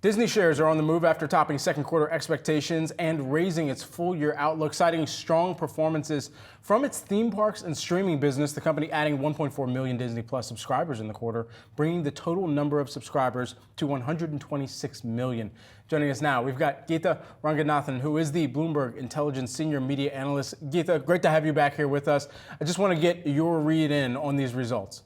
Disney shares are on the move after topping second quarter expectations and raising its full year outlook, citing strong performances from its theme parks and streaming business. The company adding 1.4 million Disney Plus subscribers in the quarter, bringing the total number of subscribers to 126 million. Joining us now, we've got Geetha Ranganathan, who is the Bloomberg Intelligence Senior Media Analyst. Geetha, great to have you back here with us. I just want to get your read in on these results.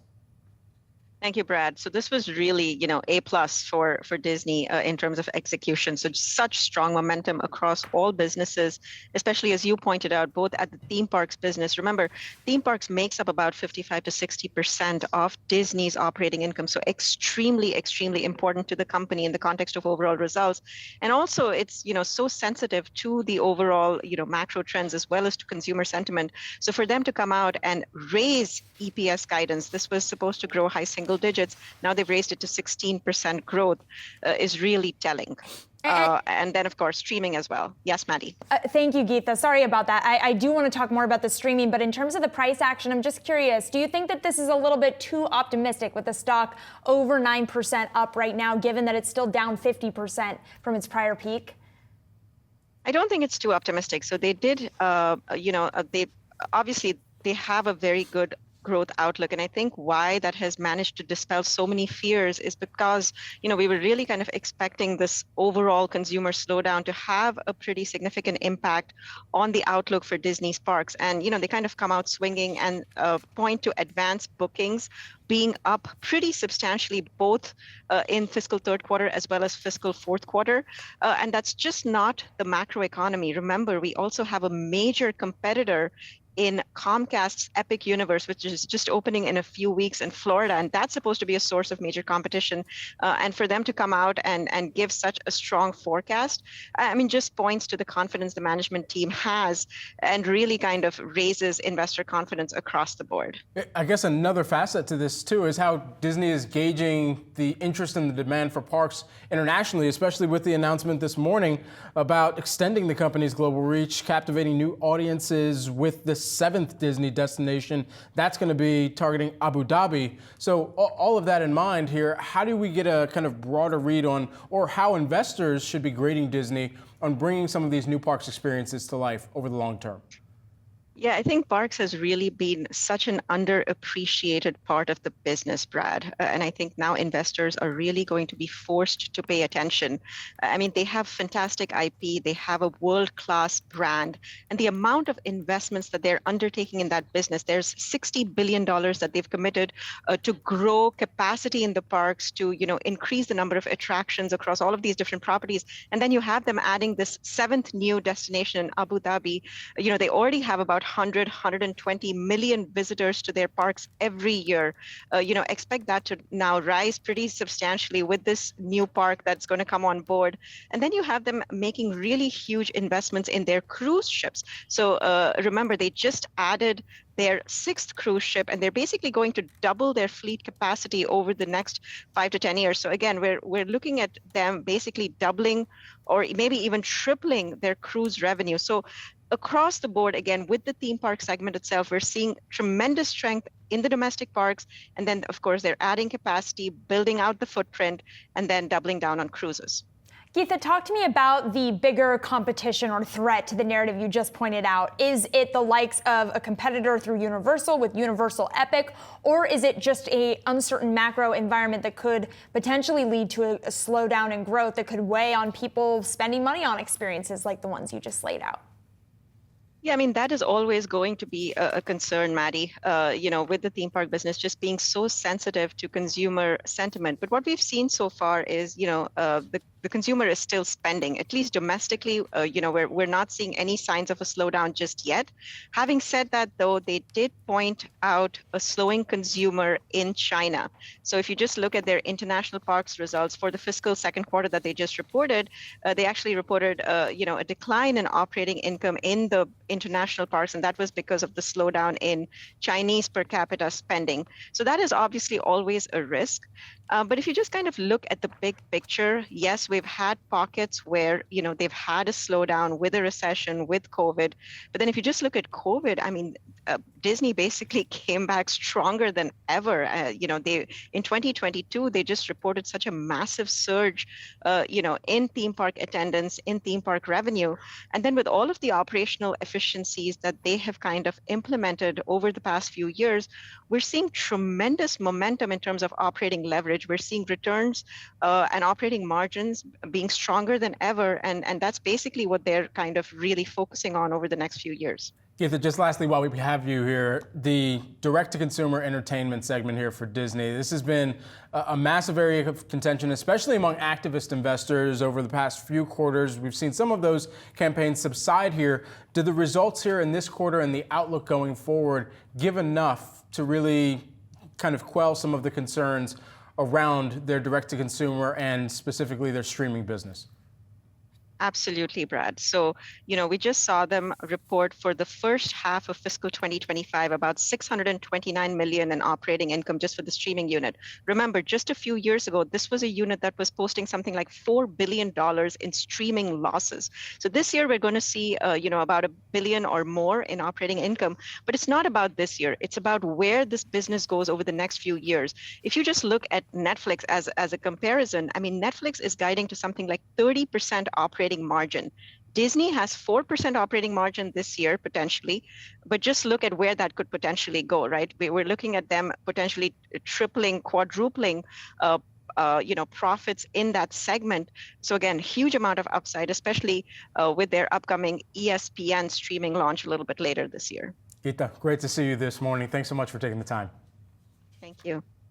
Thank you, Brad. So this was really, A+ for Disney in terms of execution. So such strong momentum across all businesses, especially as you pointed out, both at the theme parks business. Remember, theme parks makes up about 55 to 60% of Disney's operating income. So extremely, extremely important to the company in the context of overall results. And also it's, so sensitive to the overall, macro trends as well as to consumer sentiment. So for them to come out and raise EPS guidance, this was supposed to grow high single digits. Now they've raised it to 16% growth is really telling. And then, of course, streaming as well. Yes, Maddie. Thank you, Geetha. Sorry about that. I do want to talk more about the streaming, but in terms of the price action, I'm just curious, do you think that this is a little bit too optimistic with the stock over 9% up right now, given that it's still down 50% from its prior peak? I don't think it's too optimistic. So they did, they have a very good growth outlook. And I think why that has managed to dispel so many fears is because, we were really kind of expecting this overall consumer slowdown to have a pretty significant impact on the outlook for Disney's parks. And, they kind of come out swinging and point to advanced bookings being up pretty substantially, both in fiscal third quarter as well as fiscal fourth quarter. And that's just not the macro economy. Remember, we also have a major competitor in Comcast's Epic Universe, which is just opening in a few weeks in Florida. And that's supposed to be a source of major competition. And for them to come out and give such a strong forecast, just points to the confidence the management team has and really kind of raises investor confidence across the board. I guess another facet to this, too, is how Disney is gauging the interest and the demand for parks internationally, especially with the announcement this morning about extending the company's global reach, captivating new audiences with the 7th Disney destination. That's going to be targeting Abu Dhabi. So all of that in mind here, how do we get a kind of broader read on, or how investors should be grading Disney on bringing some of these new parks experiences to life over the long term? Yeah, I think parks has really been such an underappreciated part of the business, Brad. And I think now investors are really going to be forced to pay attention. They have fantastic IP, they have a world-class brand, and the amount of investments that they're undertaking in that business, there's $60 billion that they've committed to grow capacity in the parks, to increase the number of attractions across all of these different properties. And then you have them adding this 7th new destination in Abu Dhabi. They already have about 120 million visitors to their parks every year. Expect that to now rise pretty substantially with this new park that's going to come on board. And then you have them making really huge investments in their cruise ships. So remember, they just added their 6th cruise ship, and they're basically going to double their fleet capacity over the next 5 to 10 years. So again, we're looking at them basically doubling or maybe even tripling their cruise revenue. So across the board, again, with the theme park segment itself, we're seeing tremendous strength in the domestic parks. And then, of course, they're adding capacity, building out the footprint, and then doubling down on cruises. Geetha, talk to me about the bigger competition or threat to the narrative you just pointed out. Is it the likes of a competitor through Universal with Universal Epic, or is it just an uncertain macro environment that could potentially lead to a slowdown in growth that could weigh on people spending money on experiences like the ones you just laid out? Yeah, that is always going to be a concern, Maddie, with the theme park business just being so sensitive to consumer sentiment. But what we've seen so far is, the consumer is still spending, at least domestically. We're not seeing any signs of a slowdown just yet. Having said that, though, they did point out a slowing consumer in China. So if you just look at their international parks results for the fiscal second quarter that they just reported, they actually reported, a decline in operating income in the international parks, and that was because of the slowdown in Chinese per capita spending. So that is obviously always a risk. But if you just kind of look at the big picture, yes, we've had pockets where, they've had a slowdown with a recession, with COVID. But then if you just look at COVID, Disney basically came back stronger than ever. They in 2022 they just reported such a massive surge, in theme park attendance, in theme park revenue, and then with all of the operational efficiencies that they have kind of implemented over the past few years, we're seeing tremendous momentum in terms of operating leverage. We're seeing returns and operating margins being stronger than ever, and that's basically what they're kind of really focusing on over the next few years. Geetha, just lastly, while we have you here, the direct-to-consumer entertainment segment here for Disney, this has been a massive area of contention, especially among activist investors over the past few quarters. We've seen some of those campaigns subside here. Do the results here in this quarter and the outlook going forward give enough to really kind of quell some of the concerns around their direct-to-consumer and specifically their streaming business? Absolutely, Brad. So, we just saw them report for the first half of fiscal 2025 about $629 million in operating income just for the streaming unit. Remember, just a few years ago, this was a unit that was posting something like $4 billion in streaming losses. So this year we're going to see, about $1 billion or more in operating income. But it's not about this year. It's about where this business goes over the next few years. If you just look at Netflix as a comparison, I mean, Netflix is guiding to something like 30% operating margin. Disney has 4% operating margin this year, potentially, but just look at where that could potentially go, right? We're looking at them potentially tripling, quadrupling, profits in that segment. So again, huge amount of upside, especially with their upcoming ESPN streaming launch a little bit later this year. Geetha, great to see you this morning. Thanks so much for taking the time. Thank you.